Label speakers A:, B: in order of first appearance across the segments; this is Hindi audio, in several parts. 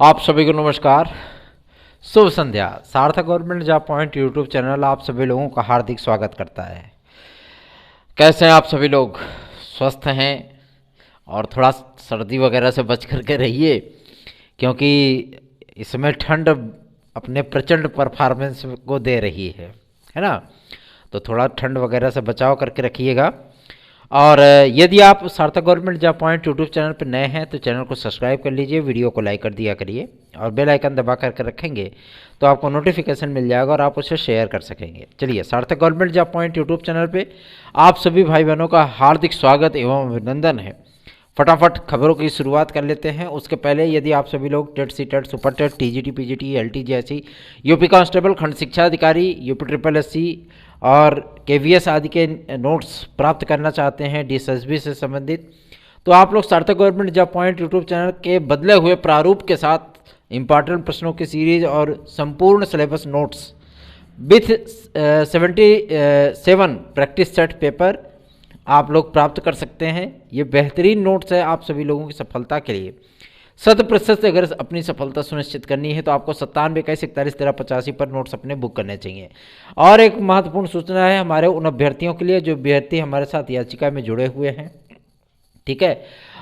A: आप सभी को नमस्कार, शुभ संध्या। सार्थक government job point YouTube channel आप सभी लोगों का हार्दिक स्वागत करता है। कैसे हैं आप सभी लोग? स्वस्थ हैं? और थोड़ा सर्दी वगैरह से बच करके रहिए, क्योंकि इसमें ठंड अपने प्रचंड परफॉर्मेंस को दे रही है ना। तो थोड़ा ठंड वगैरह से बचाव करके रखिएगा। और यदि आप सार्थक government job point YouTube channel पर नए हैं तो चैनल को सब्सक्राइब कर लीजिए, वीडियो को लाइक कर दिया करिए और बेल आइकन दबा करके रखेंगे तो आपको नोटिफिकेशन मिल जाएगा और आप उसे शेयर कर सकेंगे। चलिए, सार्थक government job point YouTube channel पे आप सभी भाई बहनों का हार्दिक स्वागत एवं अभिनंदन है। फटाफट खबरों की शुरुआत कर लेते हैं। उसके पहले यदि आप सभी लोग TET, C TET, super TET, TGT, PGT, LT जैसी यूपी कांस्टेबल, खंड शिक्षा अधिकारी, यूपी ट्रिपल एससी और केवीएस आदि के नोट्स प्राप्त करना चाहते हैं डीएसएसबी से संबंधित, तो आप लोग सार्थक government job point YouTube channel के बदले हुए प्रारूप के साथ इंपॉर्टेंट प्रश्नों की सीरीज और संपूर्ण syllabus notes with 77 practice set paper आप लोग प्राप्त कर सकते हैं। ये बेहतरीन नोट्स है आप सभी लोगों की सफलता के लिए। 100% अगर अपनी सफलता सुनिश्चित करनी है तो आपको 97 21 41 13 85 पर नोट्स अपने बुक करने चाहिए। और एक महत्वपूर्ण सूचना है हमारे उन अभ्यर्थियों के लिए जो अभ्यर्थी हमारे साथ याचिका में जुड़े हुए हैं, ठीक है।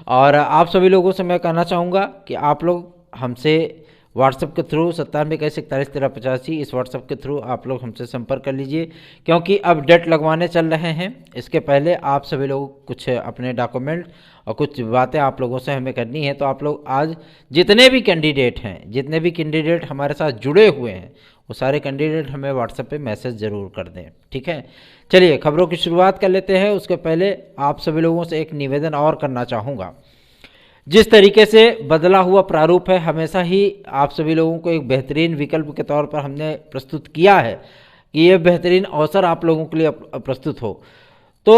A: और आप सभी लोगों से मैं कहना चाहूँगा कि आप लोग हमसे व्हाट्सएप के थ्रू 97 21 41 13 85 इस व्हाट्सएप के थ्रू आप लोग हमसे संपर्क कर लीजिए, क्योंकि अब डेट लगवाने चल रहे हैं। इसके पहले आप सभी लोग कुछ अपने डॉक्यूमेंट और कुछ बातें आप लोगों से हमें करनी है। तो आप लोग आज जितने भी कैंडिडेट हमारे साथ जुड़े हुए हैं वो सारे कैंडिडेट हमें व्हाट्सएप पे मैसेज ज़रूर कर दें, ठीक है। चलिए खबरों की शुरुआत कर लेते हैं। उसके पहले आप सभी लोगों से एक निवेदन और करना चाहूँगा। जिस तरीके से बदला हुआ प्रारूप है हमेशा ही आप सभी लोगों को एक बेहतरीन विकल्प के तौर पर हमने प्रस्तुत किया है कि ये बेहतरीन अवसर आप लोगों के लिए प्रस्तुत हो। तो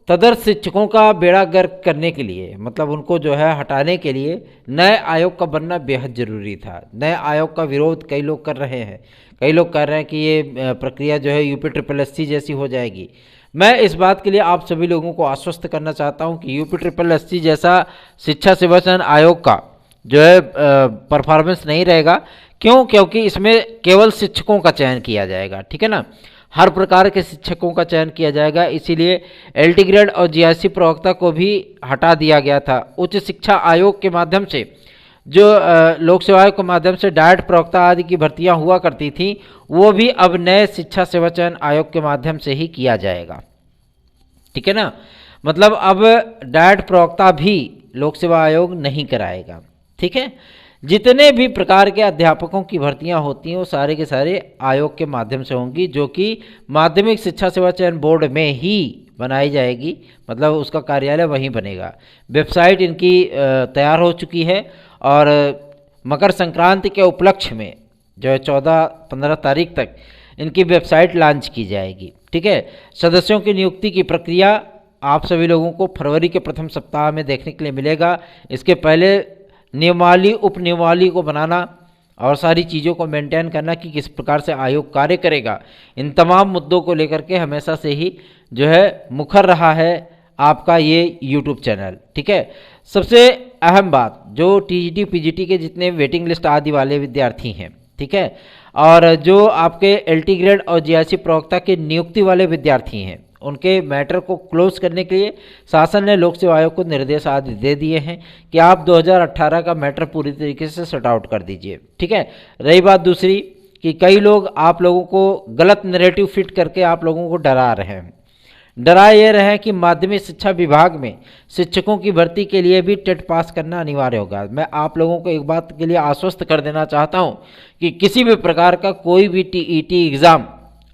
A: तदर्थ शिक्षकों का बेड़ा गर्क करने के लिए, मतलब उनको जो है हटाने के लिए नए आयोग का बनना बेहद ज़रूरी था। नए आयोग का विरोध कई लोग कर रहे हैं। कई लोग कह रहे हैं कि ये प्रक्रिया जो है यूपी ट्रिपल एससी जैसी हो जाएगी। मैं इस बात के लिए आप सभी लोगों को आश्वस्त करना चाहता हूं कि यूपी ट्रिपल एससी जैसा शिक्षा सेवा चयन आयोग का जो है परफॉर्मेंस नहीं रहेगा। क्योंकि इसमें केवल शिक्षकों का चयन किया जाएगा, ठीक है ना। हर प्रकार के शिक्षकों का चयन किया जाएगा, इसीलिए एलटी ग्रेड और जीआईसी प्रवक्ता को भी हटा दिया गया था। उच्च शिक्षा आयोग के माध्यम से जो लोक सेवा आयोग के माध्यम से डायट प्रवक्ता आदि की भर्तियां हुआ करती थी वो भी अब नए शिक्षा सेवा चयन आयोग के माध्यम से ही किया जाएगा, ठीक है ना। मतलब अब डायट प्रवक्ता भी लोक सेवा आयोग नहीं कराएगा, ठीक है। जितने भी प्रकार के अध्यापकों की भर्तियां होती हैं वो सारे के सारे आयोग के माध्यम से होंगी, जो कि माध्यमिक शिक्षा सेवा चयन बोर्ड में ही बनाई जाएगी। मतलब उसका कार्यालय वहीं बनेगा। वेबसाइट इनकी तैयार हो चुकी है और मकर संक्रांति के उपलक्ष्य में जो है 14-15 तारीख तक इनकी वेबसाइट लॉन्च की जाएगी, ठीक है। सदस्यों की नियुक्ति की प्रक्रिया आप सभी लोगों को फरवरी के प्रथम सप्ताह में देखने के लिए मिलेगा। इसके पहले नियमावली, उप नियमावली को बनाना और सारी चीज़ों को मेंटेन करना कि किस प्रकार से आयोग कार्य करेगा, इन तमाम मुद्दों को लेकर के हमेशा से ही जो है मुखर रहा है आपका ये यूट्यूब चैनल, ठीक है। सबसे अहम बात, जो टीजीटी पीजीटी के जितने वेटिंग लिस्ट आदि वाले विद्यार्थी हैं, ठीक है, और जो आपके एलटी ग्रेड और जीआईसी प्रवक्ता के नियुक्ति वाले विद्यार्थी हैं, उनके मैटर को क्लोज करने के लिए शासन ने लोक सेवा आयोग को निर्देश आदि दे दिए हैं कि आप 2018 का मैटर पूरी तरीके से सॉर्ट आउट कर दीजिए, ठीक है। रही बात दूसरी कि कई लोग आप लोगों को गलत नैरेटिव फिट करके आप लोगों को डरा रहे हैं। डरा ये रहे कि माध्यमिक शिक्षा विभाग में शिक्षकों की भर्ती के लिए भी टेट पास करना अनिवार्य होगा। मैं आप लोगों को एक बात के लिए आश्वस्त कर देना चाहता हूं कि किसी भी प्रकार का कोई भी टीईटी एग्ज़ाम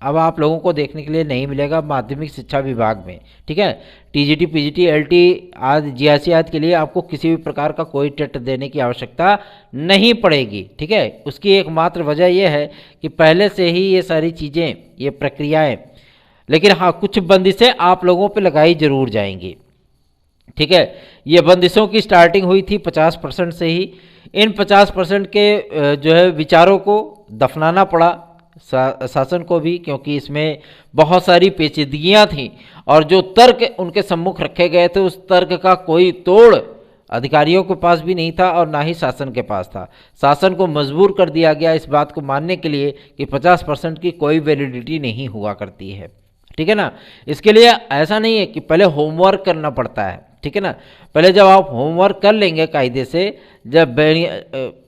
A: अब आप लोगों को देखने के लिए नहीं मिलेगा माध्यमिक शिक्षा विभाग में, ठीक है। टीजीटी पीजीटी एलटी आदि जीआईसी आदि के लिए आपको किसी भी प्रकार का कोई टेट देने की आवश्यकता नहीं पड़ेगी, ठीक है। उसकी एकमात्र वजह यह है कि पहले से ही ये सारी चीज़ें, ये प्रक्रियाएँ, लेकिन हाँ कुछ बंदिशें आप लोगों पे लगाई जरूर जाएंगी, ठीक है। ये बंदिशों की स्टार्टिंग हुई थी 50% से ही। इन 50% के जो है विचारों को दफनाना पड़ा शासन को भी, क्योंकि इसमें बहुत सारी पेचीदगियां थीं और जो तर्क उनके सम्मुख रखे गए थे उस तर्क का कोई तोड़ अधिकारियों के पास भी नहीं था और ना ही शासन के पास था। शासन को मजबूर कर दिया गया इस बात को मानने के लिए कि 50% की कोई वैलिडिटी नहीं हुआ करती है, ठीक है ना। इसके लिए ऐसा नहीं है कि पहले होमवर्क करना पड़ता है, ठीक है ना। पहले जब आप होमवर्क कर लेंगे कायदे से, जब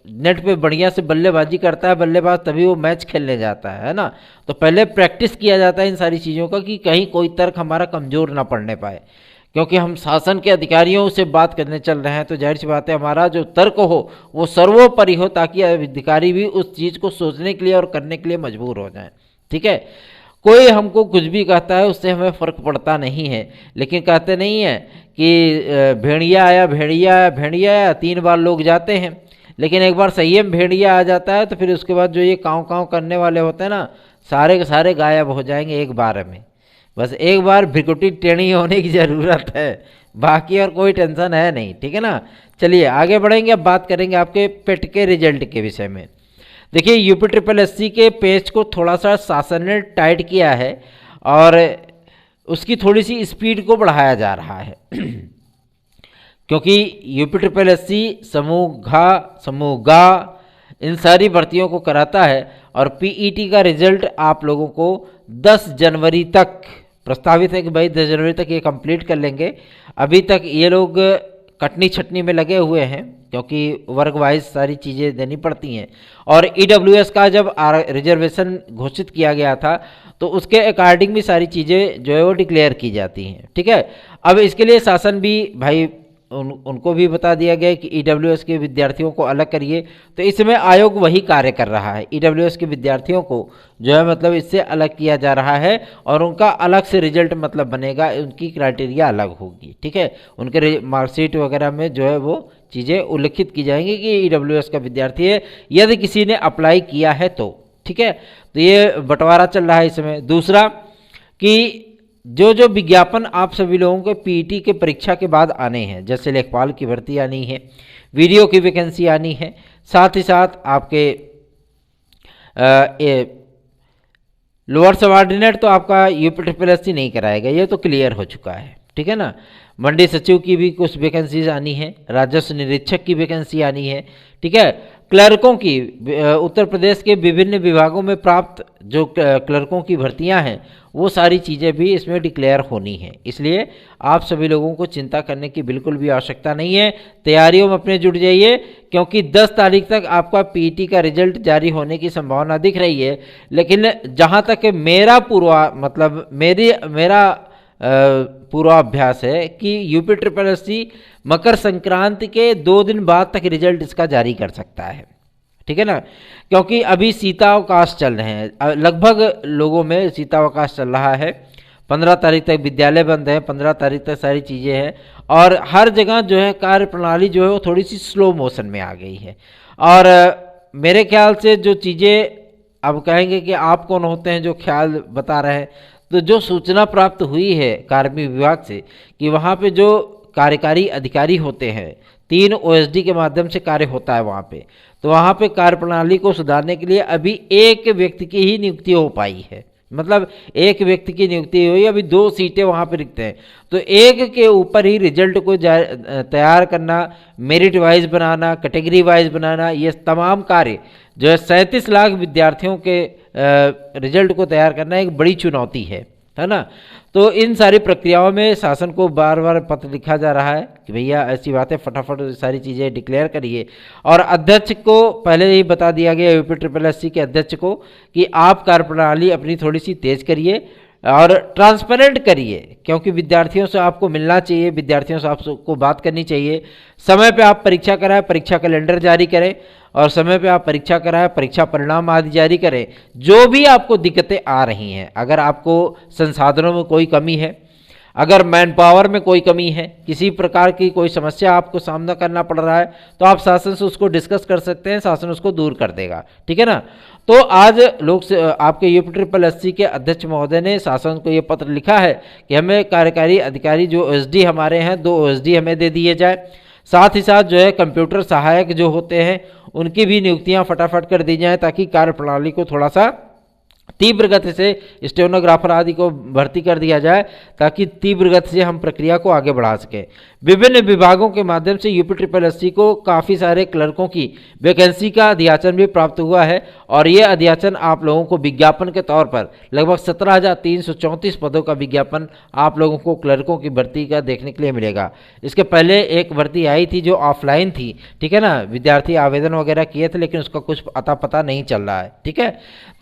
A: नेट पे बढ़िया से बल्लेबाजी करता है बल्लेबाज तभी वो मैच खेलने जाता है ना। तो पहले प्रैक्टिस किया जाता है इन सारी चीज़ों का कि कहीं कोई तर्क हमारा कमज़ोर ना पड़ने पाए, क्योंकि हम शासन के अधिकारियों से बात करने चल रहे हैं। तो जाहिर सी बात है हमारा जो तर्क हो वो सर्वोपरि हो, ताकि अधिकारी भी उस चीज़ को सोचने के लिए और करने के लिए मजबूर हो जाएं, ठीक है। कोई हमको कुछ भी कहता है उससे हमें फ़र्क पड़ता नहीं है, लेकिन कहते नहीं है कि भेड़िया आया भेड़िया आया भेड़िया आया, 3 बार लोग जाते हैं, लेकिन एक बार सही में भेड़िया आ जाता है तो फिर उसके बाद जो ये काँव काँव करने वाले होते हैं ना, सारे के सारे गायब हो जाएंगे एक बार में। बस एक बार भ्रिकुटी टेढ़ी होने की ज़रूरत है, बाकी और कोई टेंशन है नहीं, ठीक है ना। चलिए आगे बढ़ेंगे, अब बात करेंगे आपके पेट के रिजल्ट के विषय में। देखिए यूपीएससी के पेज को थोड़ा सा शासन ने टाइट किया है और उसकी थोड़ी सी स्पीड को बढ़ाया जा रहा है क्योंकि यूपीएससी समूह ग इन सारी भर्तियों को कराता है और पीईटी का रिजल्ट आप लोगों को 10 जनवरी तक प्रस्तावित है कि भाई 10 जनवरी तक ये कंप्लीट कर लेंगे। अभी तक ये लोग कटनी छटनी में लगे हुए हैं क्योंकि वर्ग वाइज सारी चीज़ें देनी पड़ती हैं, और ईडब्ल्यूएस का जब रिजर्वेशन घोषित किया गया था तो उसके अकॉर्डिंग भी सारी चीज़ें जो है वो डिक्लेयर की जाती हैं, ठीक है। अब इसके लिए शासन भी भाई उनको भी बता दिया गया कि ईडब्ल्यूएस के विद्यार्थियों को अलग करिए, तो इसमें आयोग वही कार्य कर रहा है। ईडब्ल्यूएस के विद्यार्थियों को जो है मतलब इससे अलग किया जा रहा है और उनका अलग से रिजल्ट मतलब बनेगा, उनकी क्राइटेरिया अलग होगी, ठीक है। उनके मार्कशीट वगैरह में जो है वो चीज़ें उल्लिखित की जाएंगी कि ईडब्ल्यूएस का विद्यार्थी है यदि किसी ने अप्लाई किया है तो, ठीक है। तो ये बंटवारा चल रहा है इसमें। दूसरा कि जो विज्ञापन आप सभी लोगों के पीईटी के परीक्षा के बाद आने हैं, जैसे लेखपाल की भर्ती आनी है, वीडियो की वैकेंसी आनी है, साथ ही साथ आपके लोअर सबऑर्डिनेट तो आपका यूपीएससी नहीं कराएगा, ये तो क्लियर हो चुका है, ठीक है ना। मंडी सचिव की भी कुछ वैकेंसीज आनी है, राजस्व निरीक्षक की वैकेंसी आनी है, ठीक है। क्लर्कों की उत्तर प्रदेश के विभिन्न विभागों में प्राप्त जो क्लर्कों की भर्तियां हैं वो सारी चीज़ें भी इसमें डिक्लेयर होनी है। इसलिए आप सभी लोगों को चिंता करने की बिल्कुल भी आवश्यकता नहीं है, तैयारियों में अपने जुट जाइए क्योंकि 10 तारीख तक आपका पीईटी का रिजल्ट जारी होने की संभावना दिख रही है। लेकिन जहां तक मेरा पूर्वाभ्यास है कि यूपीएससी मकर संक्रांति के 2 दिन बाद तक रिजल्ट इसका जारी कर सकता है, ठीक है ना। क्योंकि अभी शीतावकाश चल रहे हैं, लगभग लोगों में शीतावकाश चल रहा है। 15 तारीख तक विद्यालय बंद है, 15 तारीख तक सारी चीज़ें हैं और हर जगह जो है कार्य प्रणाली जो है वो थोड़ी सी स्लो मोशन में आ गई है। और मेरे ख्याल से जो चीज़ें अब कहेंगे कि आप कौन होते हैं जो ख्याल बता रहे हैं, तो जो सूचना प्राप्त हुई है कार्मिक विभाग से कि वहाँ पे जो कार्यकारी अधिकारी होते हैं 3 ओएसडी के माध्यम से कार्य होता है वहाँ पे, तो वहाँ पे कार्यप्रणाली को सुधारने के लिए अभी एक व्यक्ति की ही नियुक्ति हो पाई है, मतलब एक व्यक्ति की नियुक्ति हुई, अभी 2 सीटें वहाँ पे रिक्त हैं। तो एक के ऊपर ही रिजल्ट को तैयार करना, मेरिट वाइज बनाना, कैटेगरी वाइज बनाना, ये तमाम कार्य जो है 37 लाख विद्यार्थियों के रिजल्ट को तैयार करना एक बड़ी चुनौती है ना। तो इन सारी प्रक्रियाओं में शासन को बार बार पत्र लिखा जा रहा है कि भैया ऐसी बातें फटाफट सारी चीज़ें डिक्लेयर करिए। और अध्यक्ष को पहले ही बता दिया गया यूपीएससी के अध्यक्ष को कि आप कार्यप्रणाली अपनी थोड़ी सी तेज़ करिए और ट्रांसपेरेंट करिए, क्योंकि विद्यार्थियों से आपको मिलना चाहिए, विद्यार्थियों से आपको बात करनी चाहिए। समय पे आप परीक्षा कराएं, परीक्षा कैलेंडर जारी करें और समय पे आप परीक्षा कराएं, परीक्षा परिणाम आदि जारी करें। जो भी आपको दिक्कतें आ रही हैं, अगर आपको संसाधनों में कोई कमी है, अगर मैन पावर में कोई कमी है, किसी प्रकार की कोई समस्या आपको सामना करना पड़ रहा है, तो आप शासन से उसको डिस्कस कर सकते हैं, शासन उसको दूर कर देगा, ठीक है ना। तो आज आपके यूपीएससी के अध्यक्ष महोदय ने शासन को ये पत्र लिखा है कि हमें कार्यकारी अधिकारी जो ओएसडी हमारे हैं 2 ओएसडी हमें दे दिए जाए, साथ ही साथ जो है कंप्यूटर सहायक जो होते हैं उनकी भी नियुक्तियां फटाफट कर दी जाएं ताकि कार्यप्रणाली को थोड़ा सा तीव्र गति से स्टेनोग्राफर आदि को भर्ती कर दिया जाए ताकि तीव्र गति से हम प्रक्रिया को आगे बढ़ा सकें। विभिन्न विभागों के माध्यम से यूपी को काफ़ी सारे क्लर्कों की वैकेंसी का अध्याचन भी प्राप्त हुआ है और ये अध्याचन आप लोगों को विज्ञापन के तौर पर लगभग 17,334 पदों का विज्ञापन आप लोगों को क्लर्कों की भर्ती का देखने के लिए मिलेगा। इसके पहले एक भर्ती आई थी जो ऑफलाइन थी, ठीक है ना, विद्यार्थी आवेदन वगैरह किए थे लेकिन उसका कुछ अता पता नहीं चल रहा है, ठीक है।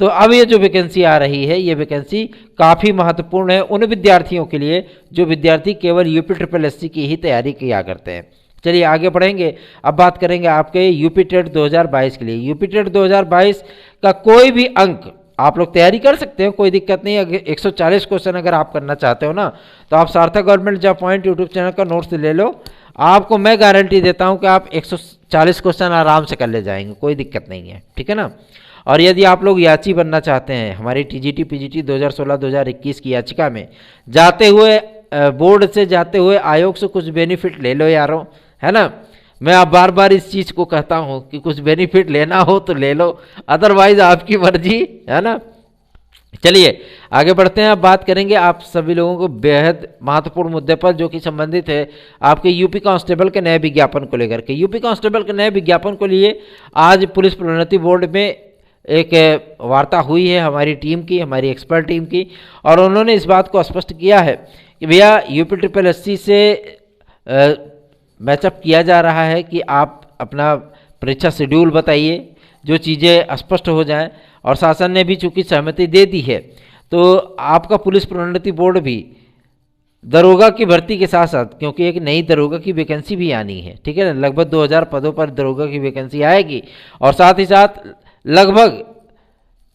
A: तो अब ये जो वैकेंसी आ रही है, ये वैकेंसी काफ़ी महत्वपूर्ण है उन विद्यार्थियों के लिए जो विद्यार्थी केवल यूपी की ही तैयारी किया करते हैं। चलिए आगे बढ़ेंगे। अब बात करेंगे आपके यूपी टेट 2022 के लिए। यूपी टेट 2022 का कोई भी अंक आप लोग तैयारी कर सकते हैं, कोई दिक्कत नहीं है। 140 क्वेश्चन अगर आप करना चाहते हो ना, तो आप सार्थक government job point YouTube channel का नोट्स ले लो। आपको मैं गारंटी देता हूं कि आप 140 क्वेश्चन आराम से कर ले जाएंगे, कोई दिक्कत नहीं है, ठीक है ना। और यदि आप लोग याची बनना चाहते हैं, हमारी टीजीटी पीजीटी 2016-2021 की याचिका में जाते हुए बोर्ड से जाते हुए आयोग से कुछ बेनिफिट ले लो यारों, है ना। मैं आप बार बार इस चीज़ को कहता हूं कि कुछ बेनिफिट लेना हो तो ले लो, अदरवाइज आपकी मर्जी, है ना। चलिए आगे बढ़ते हैं। अब बात करेंगे आप सभी लोगों को बेहद महत्वपूर्ण मुद्दे पर जो कि संबंधित है आपके यूपी कांस्टेबल के नए विज्ञापन को लेकर के। यूपी कांस्टेबल के नए विज्ञापन को लिए आज पुलिस प्रोन्नति बोर्ड में एक वार्ता हुई है हमारी टीम की, हमारी एक्सपर्ट टीम की, और उन्होंने इस बात को स्पष्ट किया है कि भैया यूपी से मैचअप किया जा रहा है कि आप अपना परीक्षा शेड्यूल बताइए, जो चीज़ें स्पष्ट हो जाएं। और शासन ने भी चूंकि सहमति दे दी है तो आपका पुलिस प्रोन्नति बोर्ड भी दरोगा की भर्ती के साथ साथ, क्योंकि एक नई दरोगा की वैकेंसी भी आनी है, ठीक है ना, लगभग 2000 पदों पर दरोगा की वैकेंसी आएगी और साथ ही साथ लगभग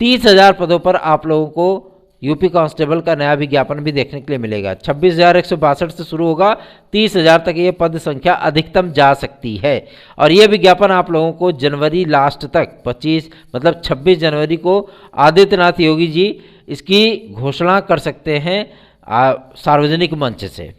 A: 30,000 पदों पर आप लोगों को यूपी कांस्टेबल का नया विज्ञापन भी देखने के लिए मिलेगा। 26,162 से शुरू होगा, 30,000 तक ये पद संख्या अधिकतम जा सकती है। और ये विज्ञापन आप लोगों को जनवरी लास्ट तक 26 जनवरी को आदित्यनाथ योगी जी इसकी घोषणा कर सकते हैं सार्वजनिक मंच से,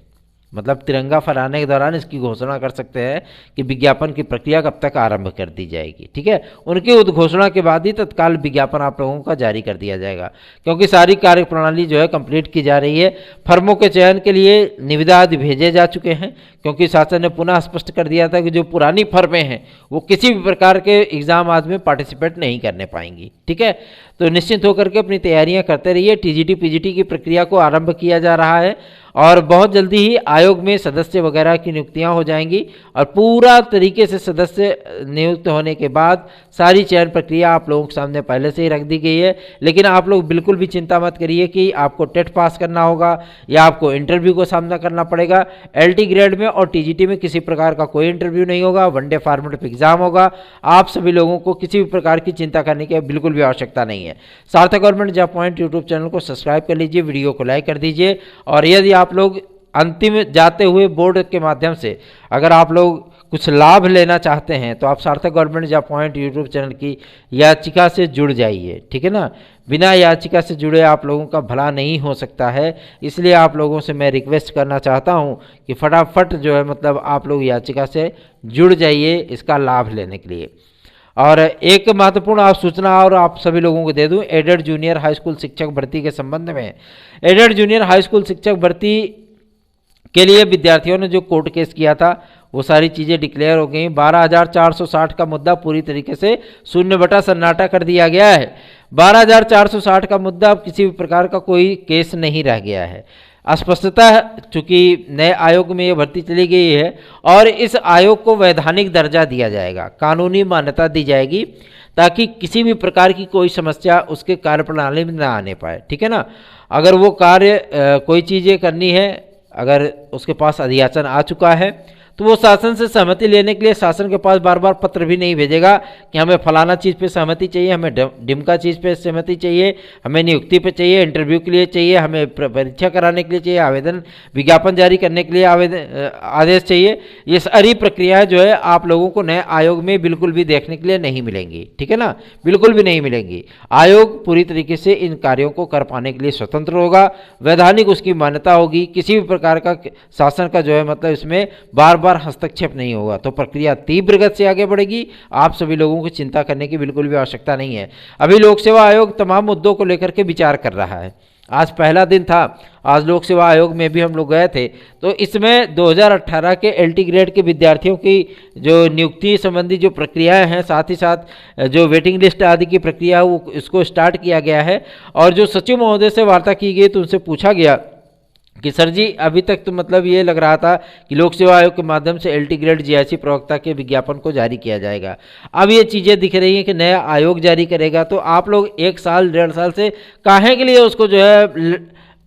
A: मतलब तिरंगा फहराने के दौरान इसकी घोषणा कर सकते हैं कि विज्ञापन की प्रक्रिया कब तक आरंभ कर दी जाएगी, ठीक है। उनकी उद्घोषणा के बाद ही तत्काल विज्ञापन आप लोगों का जारी कर दिया जाएगा, क्योंकि सारी कार्य प्रणाली जो है कंप्लीट की जा रही है। फर्मों के चयन के लिए निविदा आदि भेजे जा चुके हैं, क्योंकि शासन ने पुनः स्पष्ट कर दिया था कि जो पुरानी फर्में हैं वो किसी भी प्रकार के एग्जाम आदि में पार्टिसिपेट नहीं करने पाएंगी, ठीक है। तो निश्चिंत होकर के अपनी तैयारियां करते रहिए। टीजीटी पीजीटी की प्रक्रिया को आरंभ किया जा रहा है और बहुत जल्दी ही आयोग में सदस्य वगैरह की नियुक्तियां हो जाएंगी और पूरा तरीके से सदस्य नियुक्त होने के बाद सारी चयन प्रक्रिया आप लोगों के सामने पहले से ही रख दी गई है। लेकिन आप लोग बिल्कुल भी चिंता मत करिए कि आपको टेट पास करना होगा या आपको इंटरव्यू का सामना करना पड़ेगा। एलटी ग्रेड में और टीजीटी में किसी प्रकार का कोई इंटरव्यू नहीं होगा, वनडे फॉर्मेट एग्जाम होगा। आप सभी लोगों को किसी भी प्रकार की चिंता करने की बिल्कुल भी आवश्यकता नहीं है। सार्थक government job point YouTube channel को सब्सक्राइब कर लीजिए, वीडियो को लाइक कर दीजिए। और यदि आप लोग अंतिम जाते हुए बोर्ड के माध्यम से अगर आप लोग कुछ लाभ लेना चाहते हैं तो आप सार्थक government job point YouTube channel की याचिका से जुड़ जाइए, ठीक है ना। बिना याचिका से जुड़े आप लोगों का भला नहीं हो सकता है, इसलिए आप लोगों से मैं रिक्वेस्ट करना चाहता हूं कि फटाफट जो है मतलब आप लोग याचिका से जुड़ जाइए इसका लाभ लेने के लिए। और एक महत्वपूर्ण आप सूचना और आप सभी लोगों को दे दूं, एडेड जूनियर हाई स्कूल शिक्षक भर्ती के संबंध में। एडेड जूनियर हाई स्कूल शिक्षक भर्ती के लिए विद्यार्थियों ने जो कोर्ट केस किया था वो सारी चीज़ें डिक्लेयर हो गई। 12,460 का मुद्दा पूरी तरीके से शून्य बटा सन्नाटा कर दिया गया है। 12,460 का मुद्दा अब किसी भी प्रकार का कोई केस नहीं रह गया है। स्पष्टता चूंकि नए आयोग में ये भर्ती चली गई है और इस आयोग को वैधानिक दर्जा दिया जाएगा, कानूनी मान्यता दी जाएगी ताकि किसी भी प्रकार की कोई समस्या उसके कार्यप्रणाली में ना आने पाए, ठीक है ना। अगर वो कार्य कोई चीज़ें करनी है, अगर उसके पास अधियाचन आ चुका है तो वो शासन से सहमति लेने के लिए शासन के पास बार बार पत्र भी नहीं भेजेगा कि हमें फलाना चीज़ पे सहमति चाहिए, हमें डिमका चीज़ पे सहमति चाहिए, हमें नियुक्ति पे चाहिए, इंटरव्यू के लिए चाहिए, हमें परीक्षा कराने के लिए चाहिए, आवेदन विज्ञापन जारी करने के लिए आदेश चाहिए। ये सारी प्रक्रियाएं जो है आप लोगों को नए आयोग में बिल्कुल भी देखने के लिए नहीं मिलेंगी, ठीक है ना, बिल्कुल भी नहीं मिलेंगी। आयोग पूरी तरीके से इन कार्यों को कर पाने के लिए स्वतंत्र होगा, वैधानिक उसकी मान्यता होगी। किसी भी प्रकार का शासन का जो है मतलब इसमें बार बार हस्तक्षेप नहीं होगा तो प्रक्रिया तीव्र गति से आगे बढ़ेगी। आप सभी लोगों को चिंता करने की बिल्कुल भी आवश्यकता नहीं है। अभी लोक सेवा आयोग तमाम मुद्दों को लेकर के विचार कर रहा है। आज पहला दिन था, आज लोक सेवा आयोग में भी हम लोग गए थे, तो इसमें 2018 के LT ग्रेड के विद्यार्थियों की जो नियुक्ति संबंधी जो प्रक्रियाएं हैं, साथ ही साथ जो वेटिंग लिस्ट आदि की प्रक्रिया वो इसको स्टार्ट किया गया है। और जो सचिव महोदय से वार्ता की गई तो उनसे पूछा गया कि सर जी अभी तक तो मतलब ये लग रहा था कि लोक सेवा आयोग के माध्यम से LT ग्रेड GIC प्रवक्ता के विज्ञापन को जारी किया जाएगा। अब ये चीज़ें दिख रही हैं कि नया आयोग जारी करेगा, तो आप लोग 1 साल 1.5 साल से काहे के लिए उसको जो है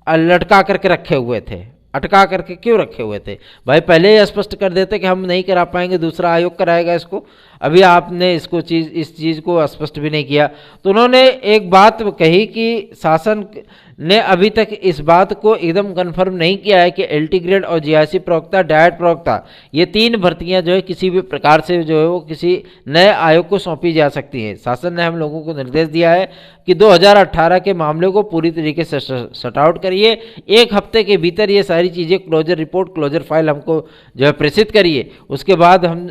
A: लटका करके रखे हुए थे, अटका करके क्यों रखे हुए थे? भाई पहले ही स्पष्ट कर देते कि हम नहीं करा पाएंगे, दूसरा आयोग कराएगा इसको। अभी आपने इस चीज़ को स्पष्ट भी नहीं किया। तो उन्होंने एक बात कही कि शासन ने अभी तक इस बात को एकदम कंफर्म नहीं किया है कि LT ग्रेड और GIC प्रवक्ता, डायट प्रवक्ता, ये 3 भर्तियां जो है किसी भी प्रकार से जो है वो किसी नए आयोग को सौंपी जा सकती हैं। शासन ने हम लोगों को निर्देश दिया है कि 2018 के मामले को पूरी तरीके से शट आउट करिए, 1 हफ्ते के भीतर ये सारी चीज़ें क्लोजर रिपोर्ट, क्लोजर फाइल हमको जो है प्रेषित करिए, उसके बाद हम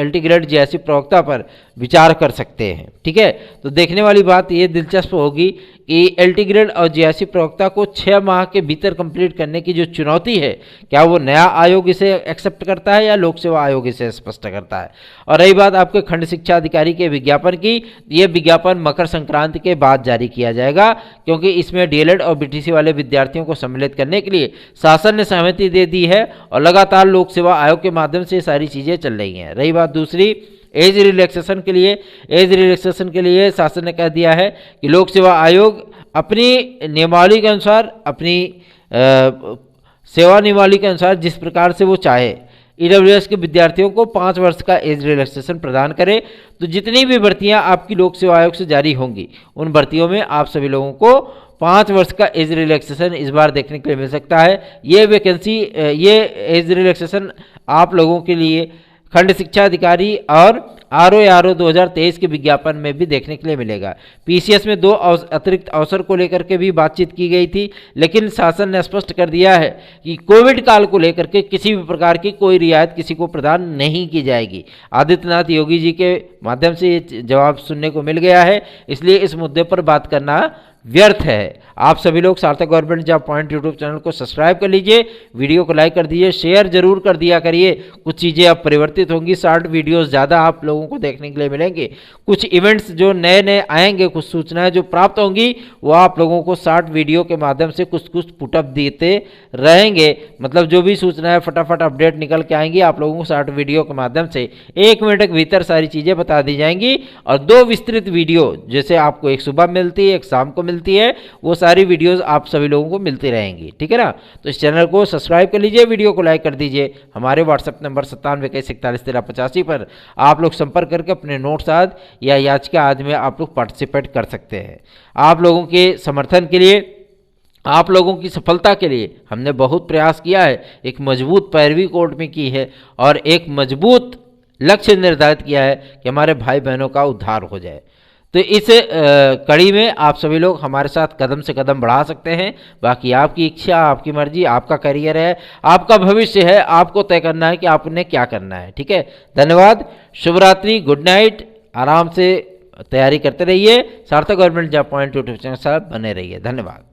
A: LT ग्रेड GIC प्रवक्ता पर विचार कर सकते हैं। ठीक है, तो देखने वाली बात ये दिलचस्प होगी कि LT ग्रेड और GIC प्रवक्ता को 6 माह के भीतर कंप्लीट करने की जो चुनौती है, क्या वो नया आयोग इसे एक्सेप्ट करता है या लोक सेवा आयोग इसे स्पष्ट करता है? और रही बात आपके खंड शिक्षा अधिकारी के विज्ञापन की, ये विज्ञापन मकर संक्रांति के बाद जारी किया जाएगा, क्योंकि इसमें DLED और BTC वाले विद्यार्थियों को सम्मिलित करने के लिए शासन ने सहमति दे दी है और लगातार लोक सेवा आयोग के माध्यम से ये सारी चीज़ें चल रही हैं। रही बात दूसरी, एज रिलैक्सेशन के लिए शासन ने कह दिया है कि लोक सेवा आयोग अपनी नियमावली के अनुसार, अपनी सेवा नियमावली के अनुसार जिस प्रकार से वो चाहे EWS के विद्यार्थियों को 5 वर्ष का एज रिलैक्सेशन प्रदान करे। तो जितनी भी भर्तियां आपकी लोक सेवा आयोग से जारी होंगी, उन भर्तियों में आप सभी लोगों को 5 वर्ष का एज रिलैक्सेशन इस बार देखने के लिए मिल सकता है। ये वैकेंसी, ये एज रिलैक्सेशन आप लोगों के लिए खंड शिक्षा अधिकारी और RO 2023 के विज्ञापन में भी देखने के लिए मिलेगा। PCS में 2 अतिरिक्त अवसर को लेकर के भी बातचीत की गई थी, लेकिन शासन ने स्पष्ट कर दिया है कि कोविड काल को लेकर के किसी भी प्रकार की कोई रियायत किसी को प्रदान नहीं की जाएगी। आदित्यनाथ योगी जी के माध्यम से ये जवाब सुनने को मिल गया है, इसलिए इस मुद्दे पर बात करना व्यर्थ है। आप सभी लोग सार्थक government job point YouTube channel को सब्सक्राइब कर लीजिए, वीडियो को लाइक कर दीजिए, शेयर जरूर कर दिया करिए। कुछ चीज़ें अब परिवर्तित होंगी, शॉर्ट वीडियोस ज़्यादा आप लोगों को देखने के लिए मिलेंगे। कुछ इवेंट्स जो नए नए आएंगे, कुछ सूचनाएं जो प्राप्त होंगी, वो आप लोगों को शॉर्ट वीडियो के माध्यम से कुछ पुटअप देते रहेंगे। मतलब जो भी सूचनाएं फटाफट अपडेट निकल के आएंगी, आप लोगों को शॉर्ट वीडियो के माध्यम से 1 मिनट के भीतर सारी चीज़ें बता दी जाएंगी। और 2 विस्तृत वीडियो, जैसे आपको एक सुबह मिलती है, एक शाम को मिलती है, वो सारी वीडियोस आप सभी लोगों को मिलती रहेंगी। ठीक है ना? तो इस चैनल को सब्सक्राइब कर लीजिए, वीडियो को लाइक कर दीजिए। हमारे व्हाट्सएप नंबर 9721411385 पर आप लोग संपर्क करके अपने नोट्स आदि या याचिका आदि में आप लोग पार्टिसिपेट कर सकते हैं। आप लोगों के समर्थन के लिए, आप लोगों की सफलता के लिए हमने बहुत प्रयास किया है। एक मजबूत पैरवी कोर्ट में की है और एक मजबूत लक्ष्य निर्धारित किया है कि हमारे भाई बहनों का उद्धार हो जाए। तो इस कड़ी में आप सभी लोग हमारे साथ कदम से कदम बढ़ा सकते हैं। बाकी आपकी इच्छा, आपकी मर्जी, आपका करियर है, आपका भविष्य है, आपको तय करना है कि आपने क्या करना है। ठीक है, धन्यवाद, शुभ रात्रि, गुड नाइट। आराम से तैयारी करते रहिए। सार्थक government job point YouTube channel बने रहिए। धन्यवाद।